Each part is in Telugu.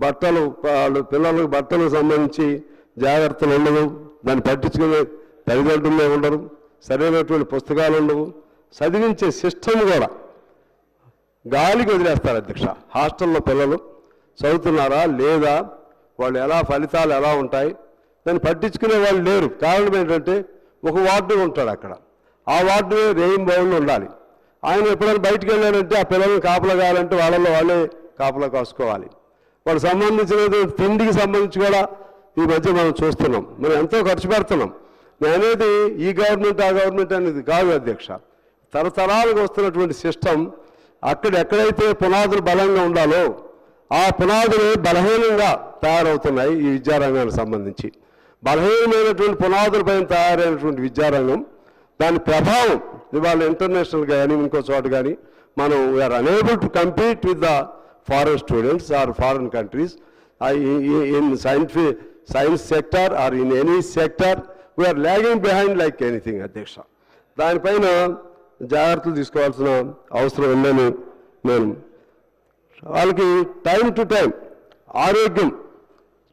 బట్టలు పిల్లలకు బట్టలకు సంబంధించి జాగ్రత్తలు ఉండవు, దాన్ని పట్టించుకునే తల్లిదండ్రులే ఉండరు, సరైనటువంటి పుస్తకాలు ఉండవు, చదివించే సిస్టమ్ కూడా గాలికి వదిలేస్తారు అధ్యక్ష. హాస్టల్లో పిల్లలు చదువుతున్నారా లేదా, వాళ్ళు ఎలా ఫలితాలు ఎలా ఉంటాయి దాన్ని పట్టించుకునే వాళ్ళు లేరు. కారణం ఏంటంటే ఒక వార్డు ఉంటాడు అక్కడ, ఆ వార్డు రెయిన్ బౌండ్ ఉండాలి. ఆయన ఎప్పుడైనా బయటికి వెళ్ళారంటే ఆ పిల్లల్ని కాపలా కావాలంటే వాళ్ళలో వాళ్ళే కాపలా కాసుకోవాలి. వాళ్ళకి సంబంధించిన తిండికి సంబంధించి కూడా ఈ మధ్య మనం చూస్తున్నాం, మనం ఎంతో ఖర్చు పెడుతున్నాం. నేను అనేది ఈ గవర్నమెంట్ ఆ గవర్నమెంట్ అనేది కాదు అధ్యక్ష, తరతరాలకు వస్తున్నటువంటి సిస్టమ్. ఎక్కడైతే పునాదులు బలంగా ఉండాలో ఆ పునాదులు బలహీనంగా తయారవుతున్నాయి. ఈ విద్యారంగానికి సంబంధించి బలహీనమైనటువంటి పునాదులపైన తయారైనటువంటి విద్యారంగం, దాని ప్రభావం ఇవాళ ఇంటర్నేషనల్ కానీ ఇంకో చోట కానీ మనం we are unable to compete with the foreign students or foreign countries in science sector or in any sector. We are lagging behind like anything అధ్యక్ష. దానిపైన జాగ్రత్తలు తీసుకోవాల్సిన అవసరం ఉందని నేను వాళ్ళకి టైం టు టైం ఆరోగ్యం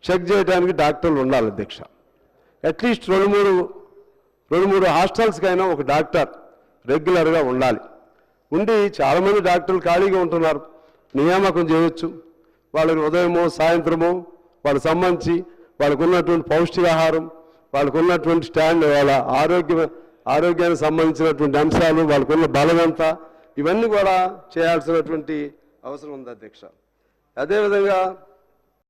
చెక్ చేయడానికి డాక్టర్లు ఉండాలి అధ్యక్ష. అట్లీస్ట్ రెండు మూడు హాస్టల్స్కైనా ఒక డాక్టర్ రెగ్యులర్గా ఉండాలి. ఉండి చాలామంది డాక్టర్లు ఖాళీగా ఉంటున్నారు, నియామకం చేయొచ్చు. వాళ్ళకి ఉదయమో సాయంత్రమో వాళ్ళకి సంబంధించి వాళ్ళకు ఉన్నటువంటి పౌష్టికాహారం, వాళ్ళకు ఉన్నటువంటి స్టాండ్, వాళ్ళ ఆరోగ్యానికి సంబంధించినటువంటి అంశాలు, వాళ్ళకున్న బలం ఎంత, ఇవన్నీ కూడా చేయాల్సినటువంటి అవసరం ఉంది అధ్యక్ష. అదేవిధంగా